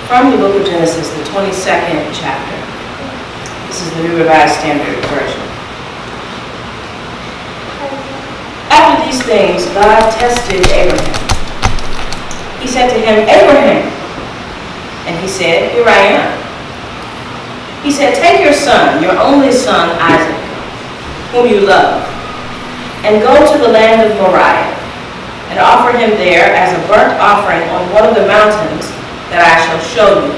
from the book of Genesis, the 22nd chapter. This is the New Revised Standard Version. After these things, God tested Abraham. He said to him, "Abraham." And he said, "Here I am." He said, "Take your son, your only son, Isaac, whom you love, and go to the land of Moriah, and offer him there as a burnt offering on one of the mountains that I shall show you."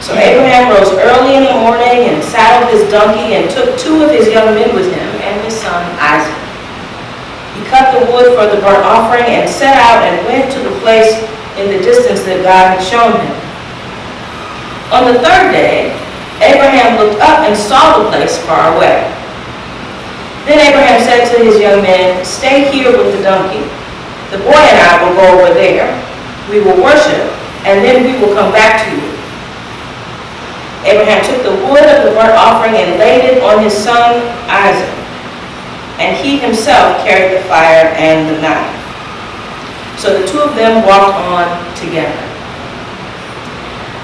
So Abraham rose early in the morning and saddled his donkey and took 2 of his young men with him and his son Isaac. He cut the wood for the burnt offering and set out and went to the place in the distance that God had shown him. On the 3rd day, Abraham looked up and saw the place far away. Then Abraham said to his young men, "Stay here with the donkey. The boy and I will go over there. We will worship, and then we will come back to you." Abraham took the wood of the burnt offering and laid it on his son Isaac, and he himself carried the fire and the knife. So the 2 of them walked on together.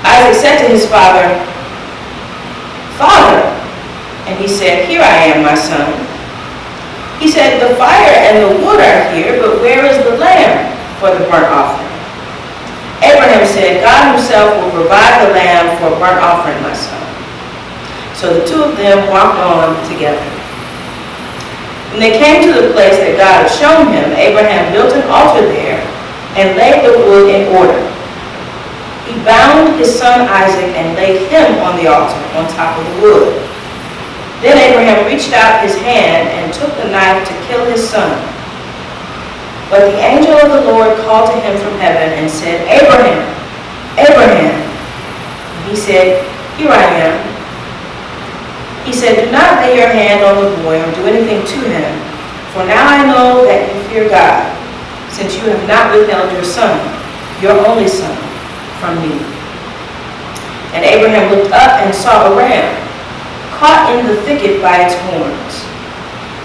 Isaac said to his father, "Father," and he said, "Here I am, my son." He said, "The fire and the wood are here, but where is the lamb for the burnt offering?" Abraham said, "God himself will provide the lamb for a burnt offering, my son." So the 2 of them walked on together. When they came to the place that God had shown him, Abraham built an altar there and laid the wood in order. He bound his son Isaac and laid him on the altar on top of the wood. Then Abraham reached out his hand and took the knife to kill his son. But the angel of the Lord called to him from heaven and said, "Abraham, Abraham." And he said, "Here I am." He said, "Do not lay your hand on the boy or do anything to him, for now I know that you fear God, since you have not withheld your son, your only son, from me." And Abraham looked up and saw a ram, caught in the thicket by its horns.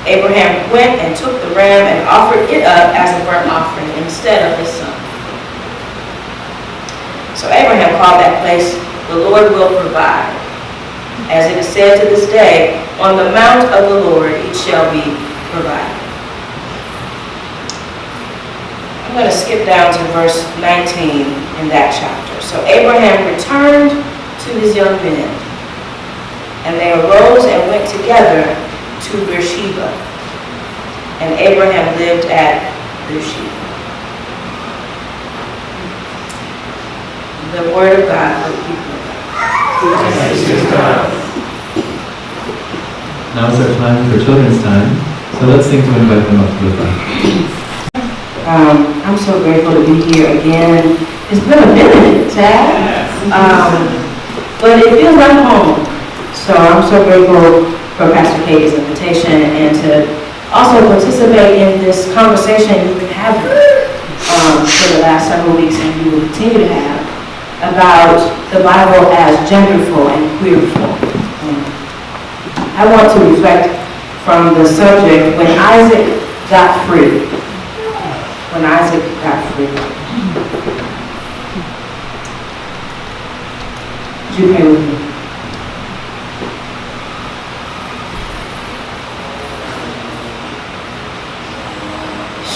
Abraham went and took the ram and offered it up as a burnt offering instead of his son. So Abraham called that place, "The Lord will provide." As it is said to this day, "On the mount of the Lord it shall be provided." I'm going to skip down to verse 19 in that chapter. So Abraham returned to his young men, and they arose and went together to Beersheba. And Abraham lived at Beersheba. The word of God for the people of God. Now is our time for children's time, so let's sing to invite them up to the front. I'm so grateful to be here again. It's been a minute, Tad. But it feels like home. So I'm so grateful for Pastor Katie's invitation and to also participate in this conversation you've been having for the last several weeks, and you will continue to have, about the Bible as genderful and queerful. I want to reflect from the subject, when Isaac got free. When Isaac got free. Would you pray with me?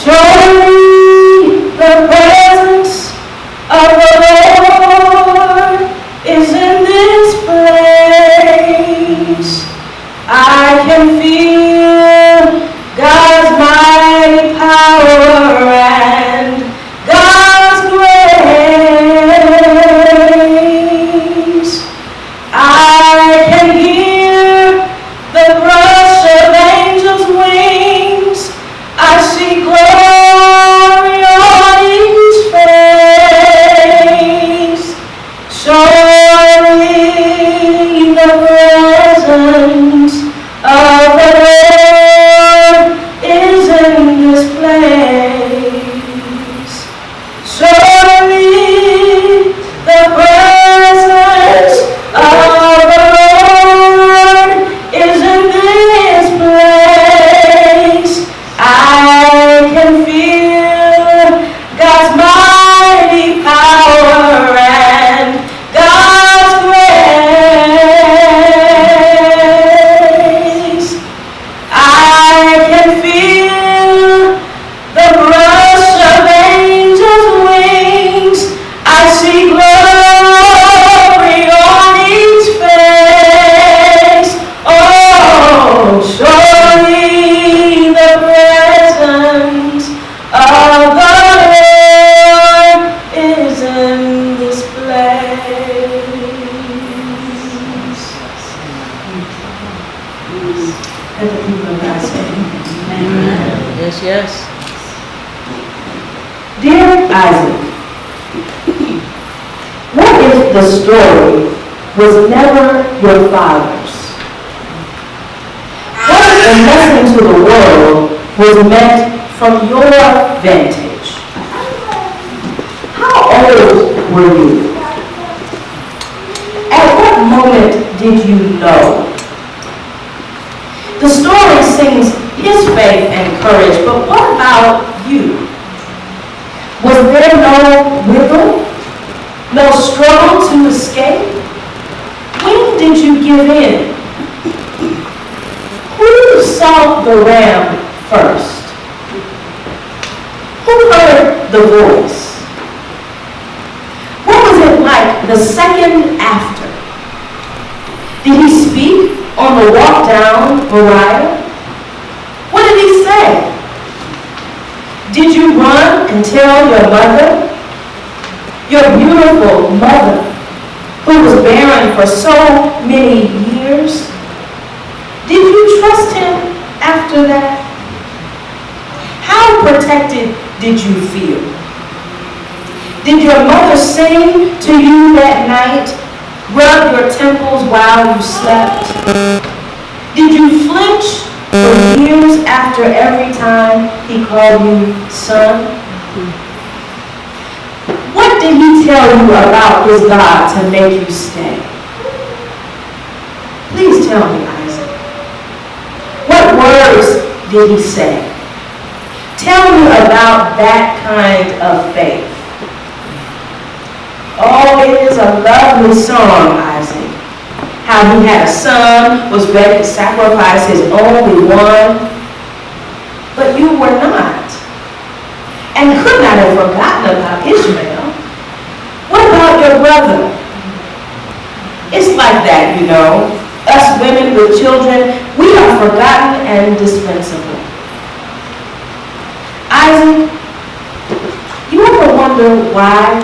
Surely the presence of the Lord is in this place. I can feel God's mighty power and God's grace. the story was never your father's? What if the lesson to the world was meant from your vantage? How old were you? At what moment did you know? The story sings his faith and courage, but what about you? Was there no wiggle? No struggle to escape? When did you give in? Who saw the ram first? Who heard the voice? What was it like the second after? Did he speak on the walk down Moriah? What did he say? Did you run and tell your mother? Your beautiful mother, who was barren for so many years? Did you trust him after that? How protected did you feel? Did your mother sing to you that night, rub your temples while you slept? Did you flinch for years after every time he called you son? What did he tell you about his God to make you stay? Please tell me, Isaac. What words did he say? Tell me about that kind of faith. Oh, it is a lovely song, Isaac. How he had a son, was ready to sacrifice his only one. But you were not. And could not have forgotten about Ishmael. What about your brother? It's like that, you know. Us women with children, we are forgotten and dispensable. Isaac, you ever wonder why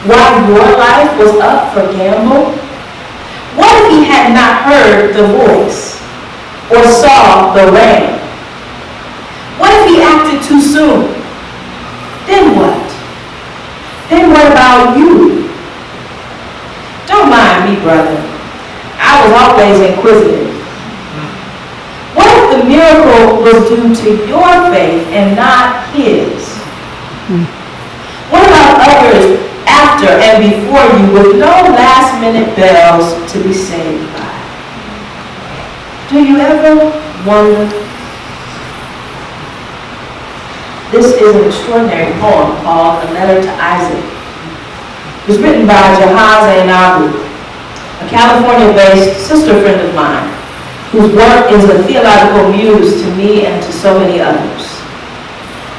your life was up for gamble? What if he had not heard the voice or saw the ram? What if he acted too soon? Then what? Then what about you? Don't mind me, brother. I was always inquisitive. What if the miracle was due to your faith and not his? What about others after and before you with no last-minute bells to be saved by? Do you ever wonder? This is an extraordinary poem called A Letter to Isaac. It was written by Jahaz Ainabu, a California-based sister friend of mine, whose work is a theological muse to me and to so many others.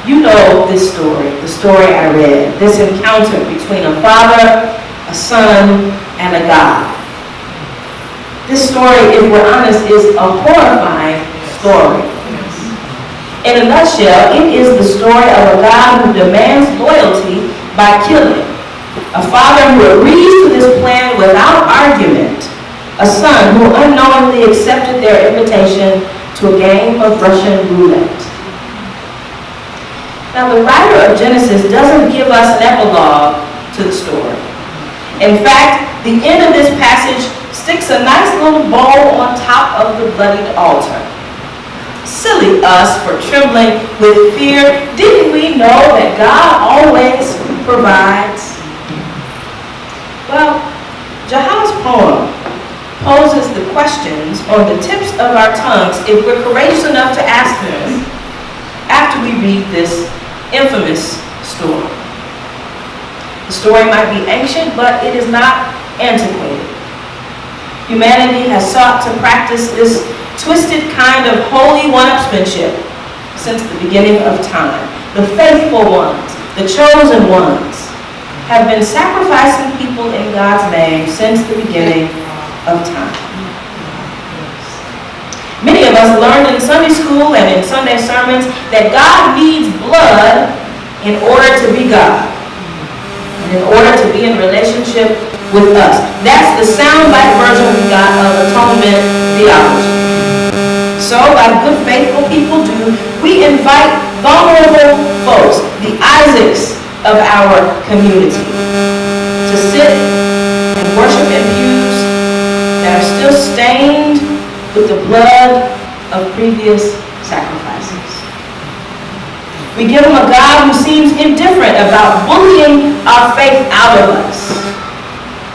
You know this story, the story I read, this encounter between a father, a son, and a God. This story, if we're honest, is a horrifying story. In a nutshell, it is the story of a God who demands loyalty by killing, a father who agrees to this plan without argument, a son who unknowingly accepted their invitation to a game of Russian roulette. Now, the writer of Genesis doesn't give us an epilogue to the story. In fact, the end of this passage sticks a nice little bow on top of the bloodied altar. Silly us for trembling with fear. Didn't we know that God always provides? Well, Jahaz's poem poses the questions on the tips of our tongues if we're courageous enough to ask them after we read this infamous story. The story might be ancient, but it is not antiquated. Humanity has sought to practice this twisted kind of holy one-upsmanship since the beginning of time. The faithful ones, the chosen ones, have been sacrificing people in God's name since the beginning of time. Many of us learned in Sunday school and in Sunday sermons that God needs blood in order to be God, and in order to be in relationship with us. That's the soundbite version we got of atonement theology. So, like good faithful people do, we invite vulnerable folks, the Isaacs of our community, to sit and worship in pews that are still stained with the blood of previous sacrifices. We give them a God who seems indifferent about bullying our faith out of us.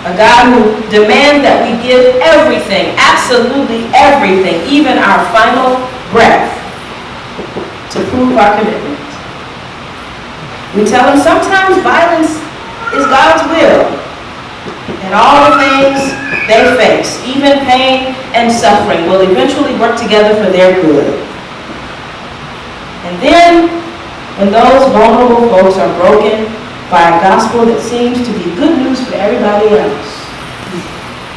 A God who demands that we give everything, absolutely everything, even our final breath, to prove our commitment. We tell them sometimes violence is God's will, and all the things they face, even pain and suffering, will eventually work together for their good. And then, when those vulnerable folks are broken by a gospel that seems to be good news for everybody else,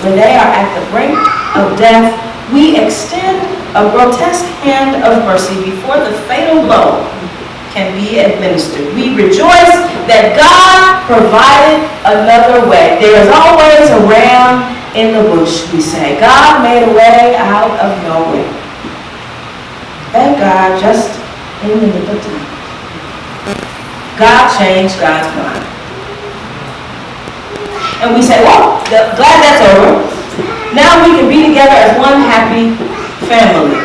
when they are at the brink of death, we extend a grotesque hand of mercy before the fatal blow can be administered. We rejoice that God provided another way. There is always a ram in the bush, we say. God made a way out of no way. Thank God, just in the nick of time. God changed God's mind. And we say, well, glad that's over. Now we can be together as one happy family.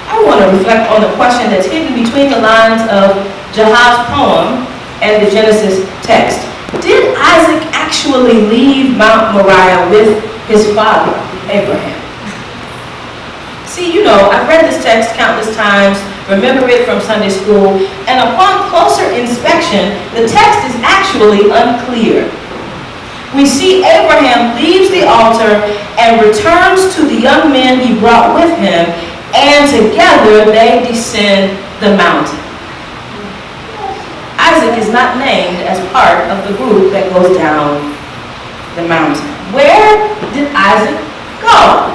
I want to reflect on the question that's hidden between the lines of Jahaz's poem and the Genesis text. Did Isaac actually leave Mount Moriah with his father, Abraham? See, I've read this text countless times, remember it from Sunday school, and upon closer inspection, the text is actually unclear. We see Abraham leaves the altar and returns to the young men he brought with him, and together they descend the mountain. Isaac is not named as part of the group that goes down the mountain. Where did Isaac go?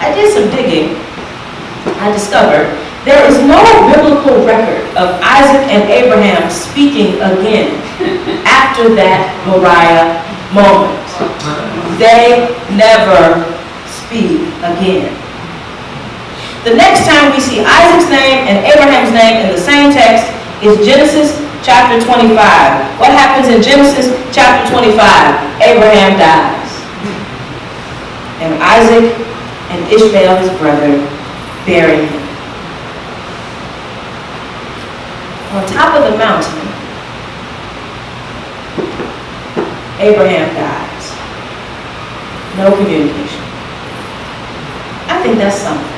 I did some digging. I discovered there is no biblical record of Isaac and Abraham speaking again after that Moriah moment. They never speak again. The next time we see Isaac's name and Abraham's name in the same text is Genesis chapter 25. What happens in Genesis chapter 25? Abraham dies. And Isaac and Ishmael, his brother, bury him. On top of the mountain, Abraham dies. No communication. I think that's something.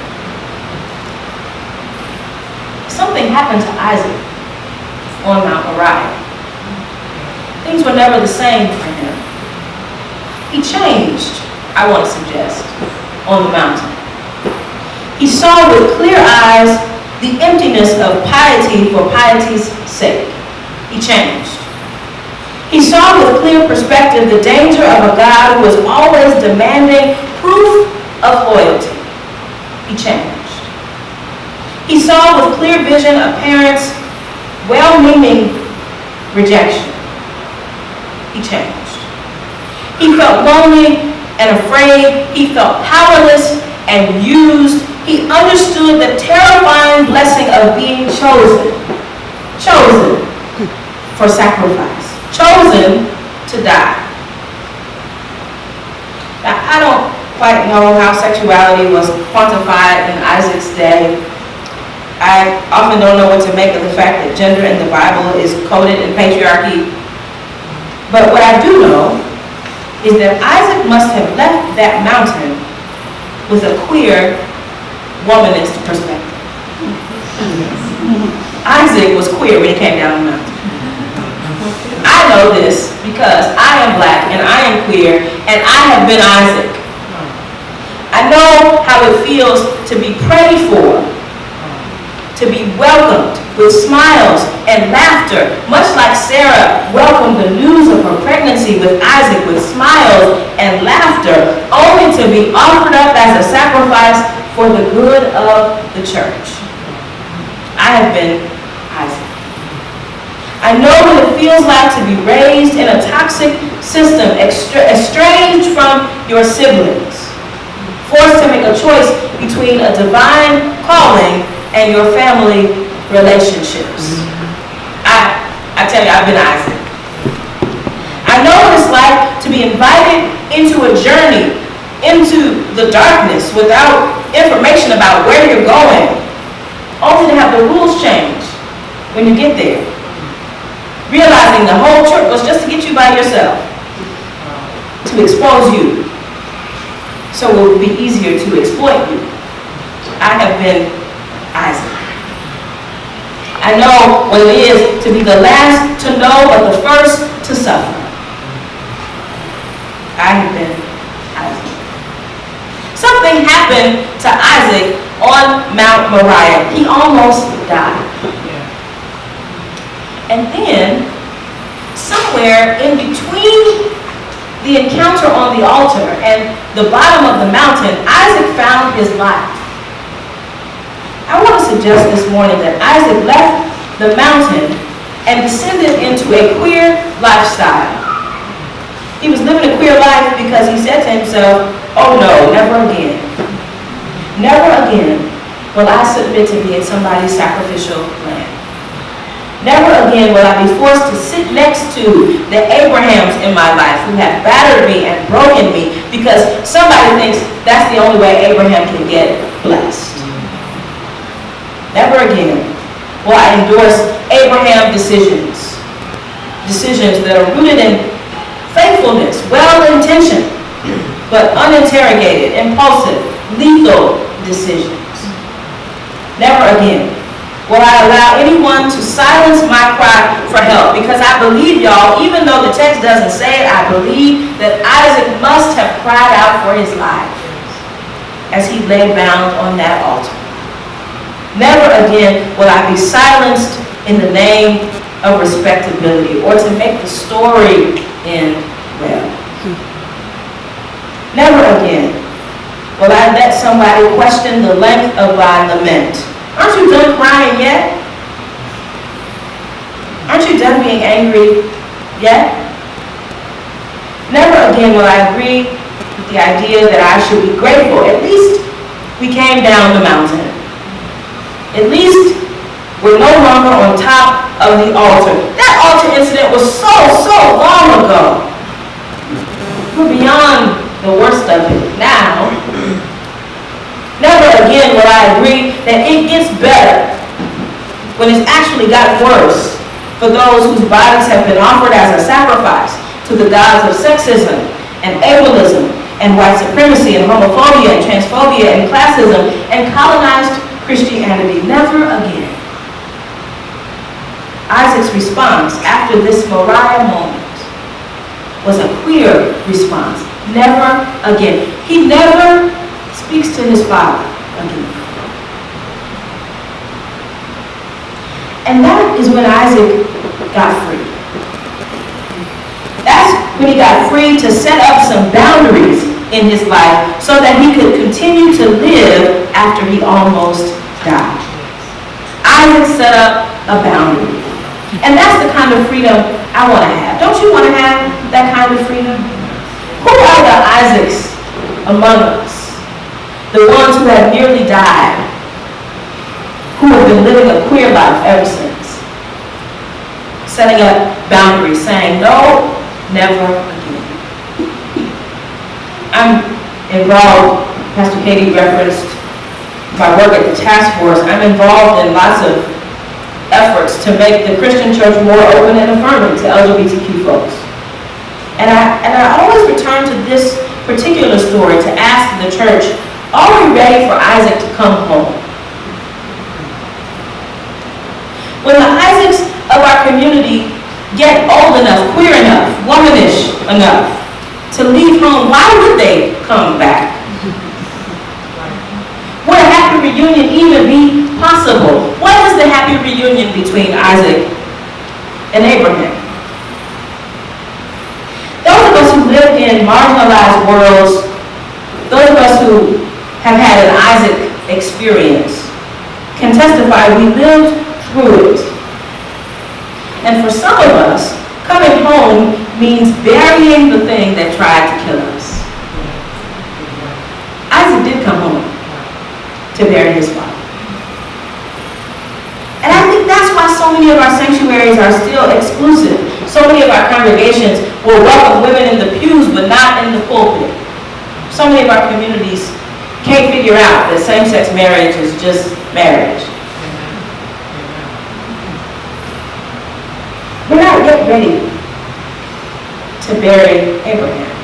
Something happened to Isaac on Mount Moriah. Things were never the same for him. He changed, I want to suggest, on the mountain. He saw with clear eyes the emptiness of piety for piety's sake. He changed. He saw with clear perspective the danger of a God who was always demanding proof of loyalty. He changed. He saw with clear vision a parent's well-meaning rejection. He changed. He felt lonely and afraid. He felt powerless and used. He understood the terrifying blessing of being chosen. Chosen for sacrifice. Chosen to die. Now, I don't quite know how sexuality was quantified in Isaac's day. I often don't know what to make of the fact that gender in the Bible is coded in patriarchy. But what I do know is that Isaac must have left that mountain with a queer, womanist perspective. Isaac was queer when he came down the mountain. I know this because I am black and I am queer and I have been Isaac. I know how it feels to be prayed for, to be welcomed with smiles and laughter, much like Sarah welcomed the news of her pregnancy with Isaac with smiles and laughter, only to be offered up as a sacrifice for the good of the church. I have been Isaac. I know what it feels like to be raised in a toxic system, estranged from your siblings, forced to make a choice between a divine calling and your family relationships. I tell you, I've been Isaac. I know what it's like to be invited into a journey into the darkness without information about where you're going, only to have the rules change when you get there. Realizing the whole trip was just to get you by yourself, to expose you, so it will be easier to exploit you. I have been Isaac. I know what it is to be the last to know but the first to suffer. I have been Isaac. Something happened to Isaac on Mount Moriah. He almost died. And then, somewhere in between the encounter on the altar and the bottom of the mountain, Isaac found his life. I want to suggest this morning that Isaac left the mountain and descended into a queer lifestyle. He was living a queer life because he said to himself, oh no, never again. Never again will I submit to being somebody's sacrificial lamb. Never again will I be forced to sit next to the Abrahams in my life who have battered me and broken me because somebody thinks that's the only way Abraham can get blessed. Never again will I endorse Abraham decisions. Decisions that are rooted in faithfulness, well-intentioned, but uninterrogated, impulsive, lethal decisions. Never again will I allow anyone to silence my cry for help, because I believe, y'all, even though the text doesn't say it, I believe that Isaac must have cried out for his life as he lay bound on that altar. Never again will I be silenced in the name of respectability or to make the story end well. Never again will I let somebody question the length of my lament. Aren't you done crying yet? Aren't you done being angry yet? Never again will I agree with the idea that I should be grateful. At least we came down the mountain. At least we're no longer on top of the altar. That altar incident was so long ago. We're beyond the worst of it now. Never again will I agree that it gets better when it's actually gotten worse for those whose bodies have been offered as a sacrifice to the gods of sexism and ableism and white supremacy and homophobia and transphobia and classism and colonized Christianity. Never again. Isaac's response after this Moriah moment was a queer response. Never again. He never speaks to his father again. And that is when Isaac got free. That's when he got free to set up some boundaries in his life so that he could continue to live after he almost died. Isaac set up a boundary. And that's the kind of freedom I want to have. Don't you want to have that kind of freedom? Who are the Isaacs among us? The ones who have nearly died, who have been living a queer life ever since. Setting up boundaries, saying no, never again. I'm involved, Pastor Katie referenced my work at the task force. I'm involved in lots of efforts to make the Christian church more open and affirming to LGBTQ folks. And I always return to this particular story to ask the church, are we ready for Isaac to come home? When the Isaacs of our community get old enough, queer enough, womanish enough to leave home, why would they come back? Would a happy reunion even be possible? What is the happy reunion between Isaac and Abraham? Those of us who live in marginalized worlds, those of us who have had an Isaac experience, can testify we lived through it. And for some of us, coming home means burying the thing that tried to kill us. Isaac did come home to bury his father. And I think that's why so many of our sanctuaries are still exclusive congregations will welcome women in the pews, but not in the pulpit. So many of our communities can't figure out that same-sex marriage is just marriage. We're not yet ready to bury Abraham.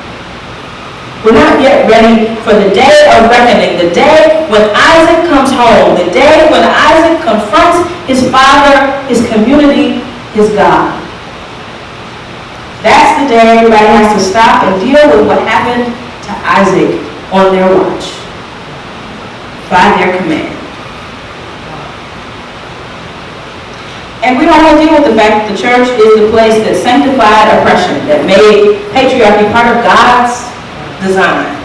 We're not yet ready for the day of reckoning, the day when Isaac comes home, the day when Isaac confronts his father, his community, his God. That's the day everybody has to stop and deal with what happened to Isaac on their watch, by their command. And we don't want to deal with the fact that the church is the place that sanctified oppression, that made patriarchy part of God's design.